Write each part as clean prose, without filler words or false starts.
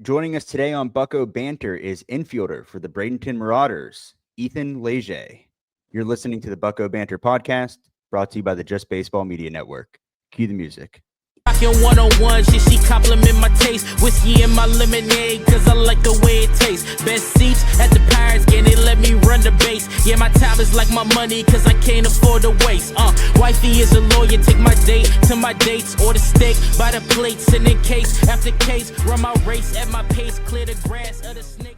Joining us today on Bucko Banter is infielder for the Bradenton Marauders, Ethan Lege. You're listening to the Bucko Banter podcast, brought to you by the Just Baseball Media Network. Cue the music. Rockin' 101, she compliment my taste. Whiskey in my lemonade, cause I like the way it tastes. Best seats at the Pirates game, they let me run the base. Yeah, my time is like my money, cause I can't afford to waste. Wifey is a lawyer, take my date to my dates. Order steak by the plate, send in case after case. Run my race at my pace, clear the grass of the snake.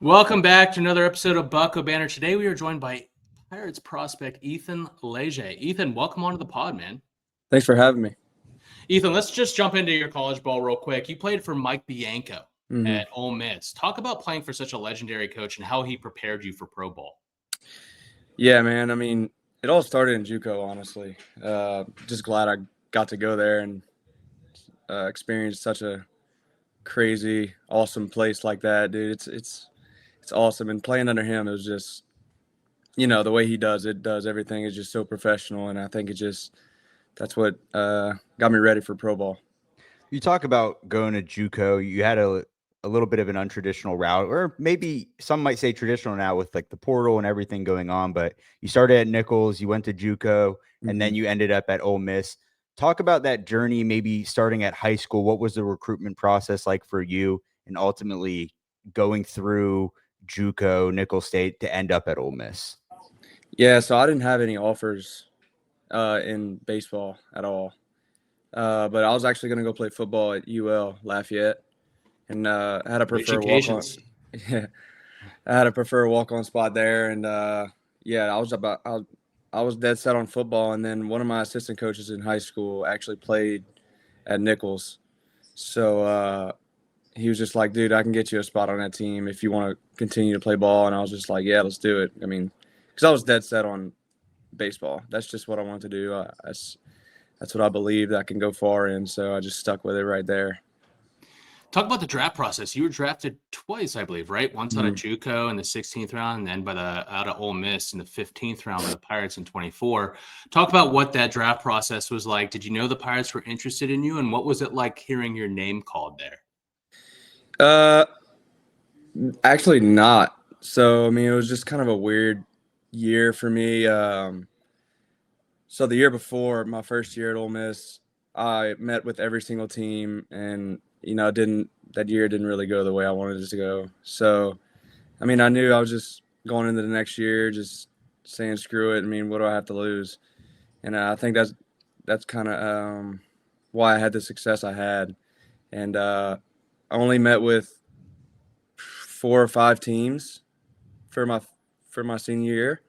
Welcome back to another episode of Bucko Banter. Today we are joined by Pirates prospect Ethan Lege. Ethan, welcome onto the pod, man. Thanks for having me. Ethan, let's just jump into your college ball real quick. You played for Mike Bianco at Ole Miss. Talk about playing for such a legendary coach and how he prepared you for pro ball. Yeah, man. I mean, it all started in JUCO, honestly. Just glad I got to go there and experience such a crazy, awesome place like that, dude. It's awesome. And playing under him, it was just, the way he does everything is just so professional. And I think that's what got me ready for pro ball. You talk about going to JUCO. You had a little bit of an untraditional route, or maybe some might say traditional now with like the portal and everything going on. But you started at Nichols, you went to JUCO, and then you ended up at Ole Miss. Talk about that journey, maybe starting at high school. What was the recruitment process like for you, and ultimately going through JUCO, Nichols State to end up at Ole Miss? Yeah, so I didn't have any offers in baseball at all. But I was actually going to go play football at UL Lafayette, and I had a preferred walk-on. Yeah, I had a preferred walk-on spot there, and I was dead set on football. And then one of my assistant coaches in high school actually played at Nichols, so he was just like, "Dude, I can get you a spot on that team if you want to continue to play ball." And I was just like, "Yeah, let's do it." I mean, because I was dead set on baseball. That's just what I wanted to do. That's what I believed I can go far in. So I just stuck with it right there. Talk about the draft process. You were drafted twice, I believe, right? Once out of JUCO in the 16th round, and then out of Ole Miss in the 15th round by the Pirates in 24. Talk about what that draft process was like. Did you know the Pirates were interested in you, and what was it like hearing your name called there? Actually not. So, I mean, it was just kind of a weird year for me. So the year before, my first year at Ole Miss, I met with every single team, and that year didn't really go the way I wanted it to go. So, I mean, I knew I was just going into the next year, just saying screw it. I mean, what do I have to lose? And I think that's kind of why I had the success I had. And I only met with 4 or 5 teams for my senior year,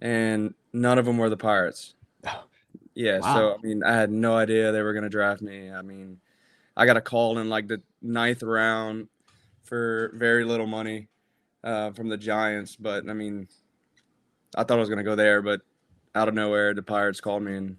and none of them were the Pirates. Yeah, wow. So, I mean, I had no idea they were going to draft me. I mean, I got a call in like the 9th round for very little money from the Giants. But, I mean, I thought I was going to go there. But out of nowhere, the Pirates called me and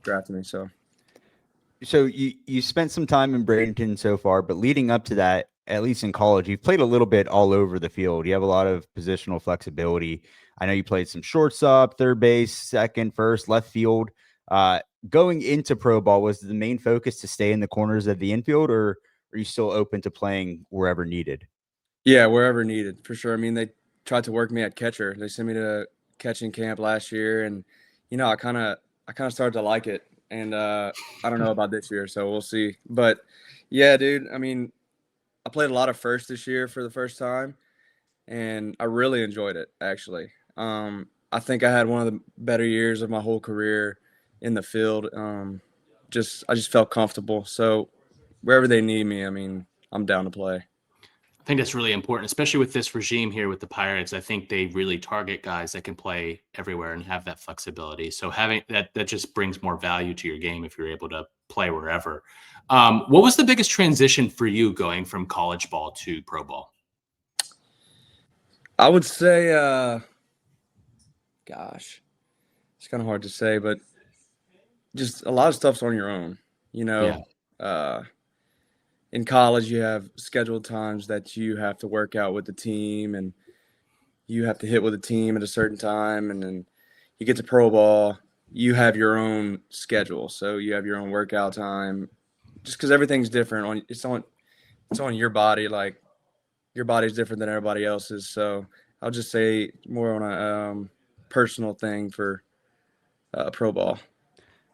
drafted me. So you spent some time in Bradenton so far, but leading up to that, at least in college, you've played a little bit all over the field. You have a lot of positional flexibility. I know you played some shortstop, third base, second, first, left field. Going into pro ball, was the main focus to stay in the corners of the infield, or are you still open to playing wherever needed? Yeah, wherever needed, for sure. I mean, they tried to work me at catcher. They sent me to catching camp last year, and I kind of started to like it. And I don't know about this year, so we'll see. But yeah, dude, I mean, I played a lot of first this year for the first time, and I really enjoyed it, actually. I think I had one of the better years of my whole career in the field. I just felt comfortable. So wherever they need me, I mean, I'm down to play. I think that's really important, especially with this regime here with the Pirates. I think they really target guys that can play everywhere and have that flexibility. So having that just brings more value to your game if you're able to play wherever. What was the biggest transition for you going from college ball to pro ball? I would say, gosh, it's kind of hard to say, but just a lot of stuff's on your own, in college, you have scheduled times that you have to work out with the team, and you have to hit with the team at a certain time. And then you get to pro ball, you have your own schedule. So you have your own workout time, just because everything's different. it's on your body. Like your body's different than everybody else's. So I'll just say more on a personal thing for pro ball.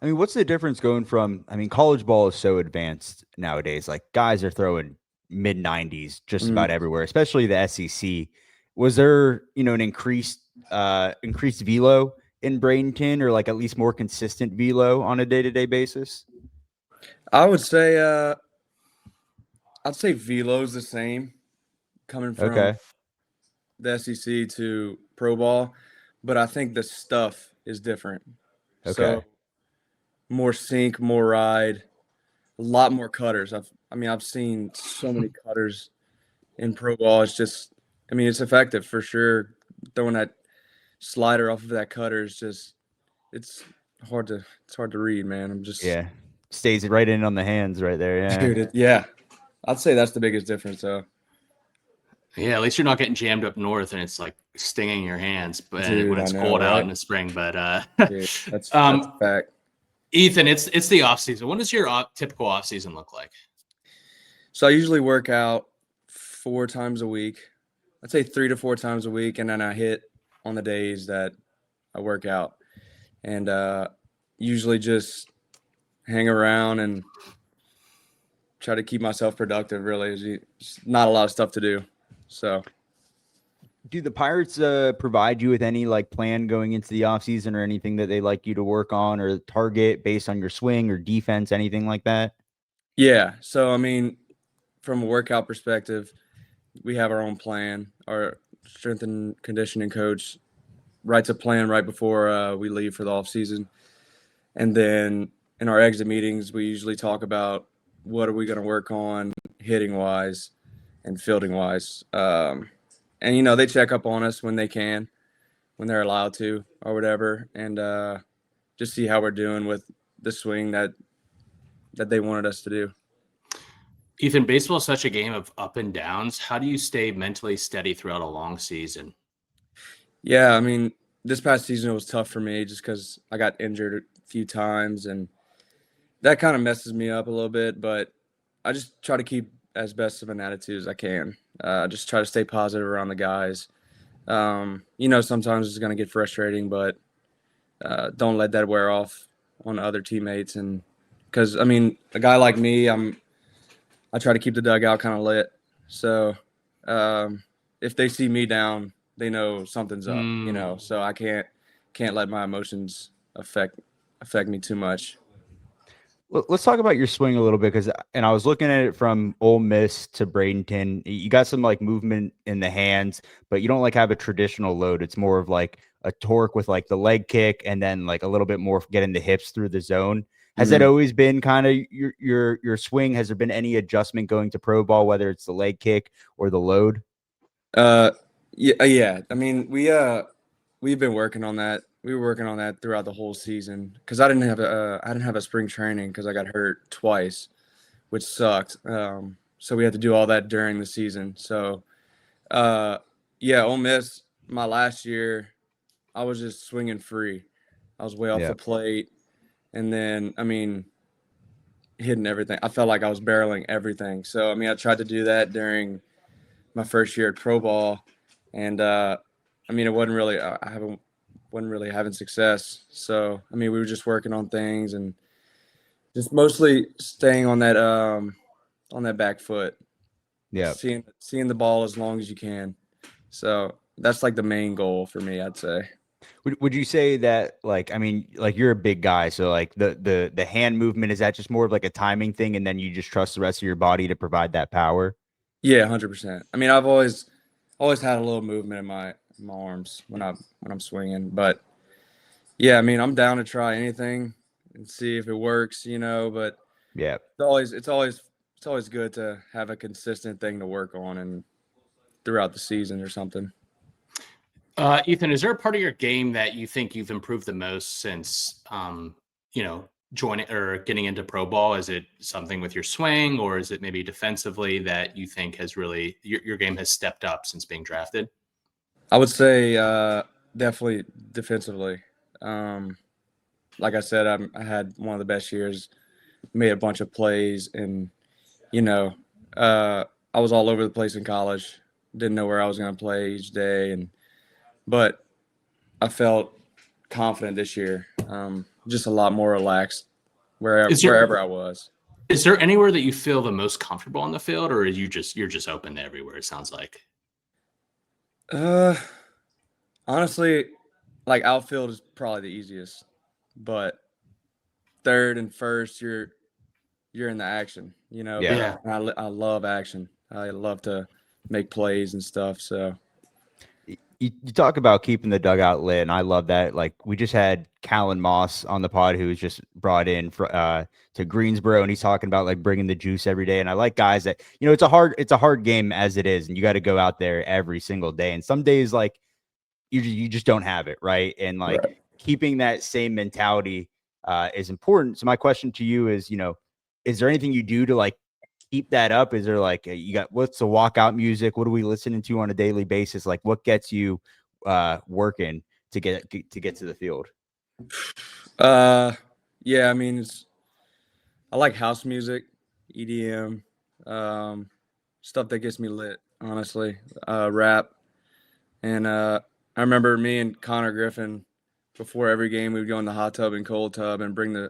I mean, what's the difference going from, I mean, college ball is so advanced nowadays. Like guys are throwing mid 90s just Mm. about everywhere, especially the SEC. Was there, an increased velo in Bradenton, or like at least more consistent velo on a day-to-day basis? I would say I'd say velo's the same coming from Okay. the SEC to pro ball, but I think the stuff is different. Okay. So more sink, more ride, a lot more cutters. I've seen so many cutters in pro ball. It's just, it's effective for sure. Throwing that slider off of that cutter is just, it's it's hard to read, man. I'm just, Yeah. Stays right in on the hands right there. Yeah. dude, yeah. I'd say that's the biggest difference, though. Yeah, at least you're not getting jammed up north and it's like stinging your hands, but Dude, when I it's know, cold out right? in the spring. But Dude, that's a fact. Ethan, it's the off season. What does your typical off season look like? So I usually work out 4 times a week. I'd say 3 to 4 times a week, and then I hit on the days that I work out, and usually just hang around and try to keep myself productive. Really, it's not a lot of stuff to do. So Do the Pirates provide you with any like plan going into the offseason, or anything that they like you to work on or target based on your swing or defense, anything like that? yeah. So from a workout perspective, we have our own plan. Our strength and conditioning coach writes a plan right before we leave for the off season, and then in our exit meetings, we usually talk about what are we going to work on hitting wise and fielding wise. And they check up on us when they can, when they're allowed to, or whatever, and just see how we're doing with the swing that they wanted us to do. Ethan, baseball is such a game of up and downs. How do you stay mentally steady throughout a long season? Yeah, this past season was tough for me just because I got injured a few times, and that kind of messes me up a little bit. But I just try to keep as best of an attitude as I can. Just try to stay positive around the guys. Sometimes it's going to get frustrating, but don't let that wear off on other teammates. And because a guy like me, I try to keep the dugout kind of lit. So if they see me down, they know something's up. So I can't let my emotions affect me too much. Let's talk about your swing a little bit, and I was looking at it from Ole Miss to Bradenton. You got some like movement in the hands, but you don't like have a traditional load. It's more of like a torque with like the leg kick, and then like a little bit more getting the hips through the zone. Has that always been kind of your swing? Has there been any adjustment going to pro ball, whether it's the leg kick or the load? Yeah. We've been working on that. We were working on that throughout the whole season because I didn't have a spring training because I got hurt twice, which sucked. So we had to do all that during the season. So, yeah, Ole Miss, my last year, I was just swinging free. I was way off the plate, and then hitting everything. I felt like I was barreling everything. So I tried to do that during my first year at pro ball, and it wasn't really wasn't really having success. So we were just working on things and just mostly staying on that back foot. Yeah. Seeing the ball as long as you can. So that's like the main goal for me, I'd say. Would you say that like you're a big guy, so like the hand movement, is that just more of like a timing thing, and then you just trust the rest of your body to provide that power? Yeah, 100%. I've always had a little movement in my arms when I'm swinging, but yeah, I'm down to try anything and see if it works, but Yeah. it's always good to have a consistent thing to work on and throughout the season or something. Ethan, is there a part of your game that you think you've improved the most since, joining or getting into pro ball? Is it something with your swing, or is it maybe defensively that you think has really your game has stepped up since being drafted? I would say definitely defensively. Like I said, I had one of the best years, made a bunch of plays, and I was all over the place in college. Didn't know where I was going to play each day, but I felt confident this year. Just a lot more relaxed wherever I was. Is there anywhere that you feel the most comfortable on the field, or you're just open to everywhere? It sounds like. Honestly, like outfield is probably the easiest, but third and first, you're in the action, Yeah. I love action. I love to make plays and stuff. So you talk about keeping the dugout lit, and I love that. Like, we just had Callan Moss on the pod, who was just brought in to Greensboro, and he's talking about like bringing the juice every day. And I like guys that, it's a hard game as it is, and you got to go out there every single day. And some days, like, you just don't have it, right? And like keeping that same mentality is important. So my question to you is, is there anything you do to like keep that up? Is there like what's the walkout music? What are we listening to on a daily basis? Like, what gets you working to get to the field? Yeah, I mean, I like house music, EDM, stuff that gets me lit, honestly, rap. And I remember me and Connor Griffin, before every game, we would go in the hot tub and cold tub and bring the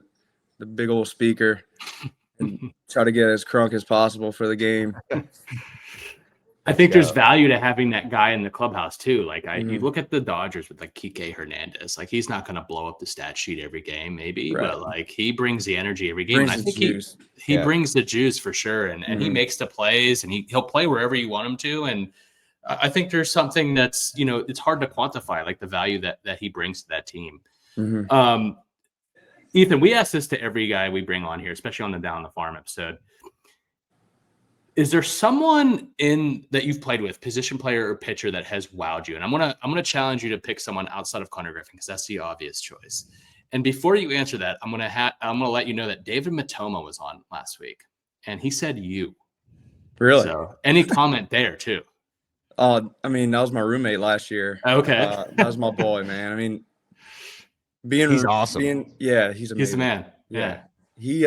big old speaker and try to get as crunk as possible for the game. I think there's value to having that guy in the clubhouse too. Like you Mm-hmm. look at the Dodgers with like Kike Hernandez. Like, he's not going to blow up the stat sheet every game, maybe, but like he brings the energy every game. And I think he brings the juice for sure, and he makes the plays, and he'll play wherever you want him to. And I think there's something that's, it's hard to quantify, like the value that he brings to that team. Mm-hmm. Ethan, we ask this to every guy we bring on here, especially on the Down the Farm episode. Is there someone that you've played with, position player or pitcher, that has wowed you? And I'm gonna challenge you to pick someone outside of Connor Griffin, because that's the obvious choice. And before you answer that, I'm gonna let you know that David Matoma was on last week, and he said you. Really? So any comment there too? I mean, that was my roommate last year. Okay. That was my boy, man. I mean, he's awesome. He's amazing. He's the man. Yeah. He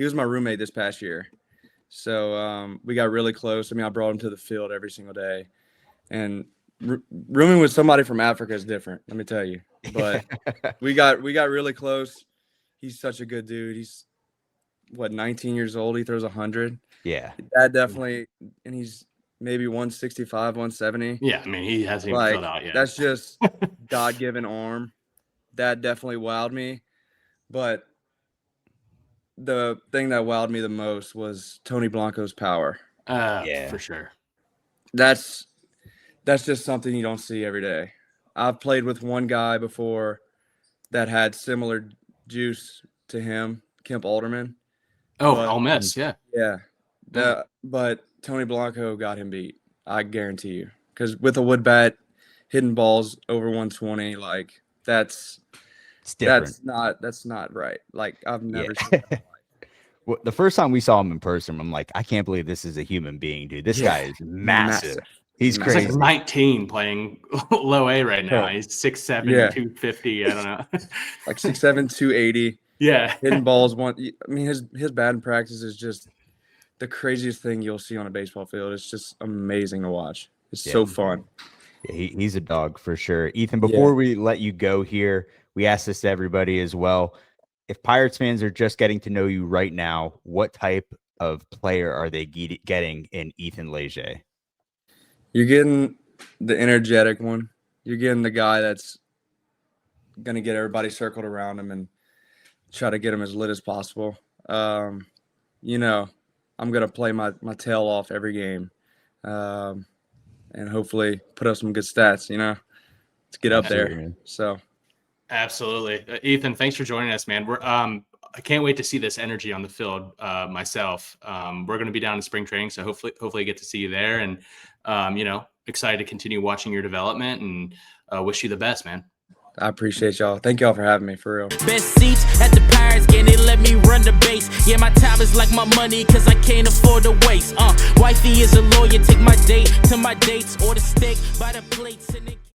was my roommate this past year. So we got really close. I mean, I brought him to the field every single day. And rooming with somebody from Africa is different, let me tell you. But we got really close. He's such a good dude. He's 19 years old. He throws 100. Yeah. That definitely, and he's maybe 165, 170. Yeah, I mean, he hasn't even filled out yet. That's just God-given arm. That definitely wowed me. But the thing that wowed me the most was Tony Blanco's power. Yeah, for sure. That's just something you don't see every day. I've played with one guy before that had similar juice to him, Kemp Alderman. Oh, Ole Miss, yeah. Yeah. But Tony Blanco got him beat, I guarantee you. Because with a wood bat, hitting balls over 120, like that's different. That's not right. Like, I've never seen that in my life. Well, the first time we saw him in person, I'm like, I can't believe this is a human being, dude. This guy is massive. He's crazy. He's like 19 playing low A right now. He's 6'7", 250. I don't know. Like 6'7", 280. Yeah. Hitting balls. I mean, his batting practice is just the craziest thing you'll see on a baseball field. It's just amazing to watch. It's so fun. Yeah, he's a dog for sure. Ethan, before we let you go here, we ask this to everybody as well. If Pirates fans are just getting to know you right now, what type of player are they getting in Ethan Lege? You're getting the energetic one. You're getting the guy that's going to get everybody circled around him and try to get him as lit as possible. I'm going to play my tail off every game and hopefully put up some good stats, to get up there. Man. So. Absolutely. Ethan, thanks for joining us, man. I can't wait to see this energy on the field myself. We're going to be down in spring training, so hopefully get to see you there, and excited to continue watching your development, and wish you the best, man. I appreciate y'all. Thank y'all for having me, for real. Best seats at the Pirates game, they let me run the base. Yeah, my time is like my money, cause I can't afford to waste. Wifey is a lawyer, take my date to my dates, or the steak by the plates. And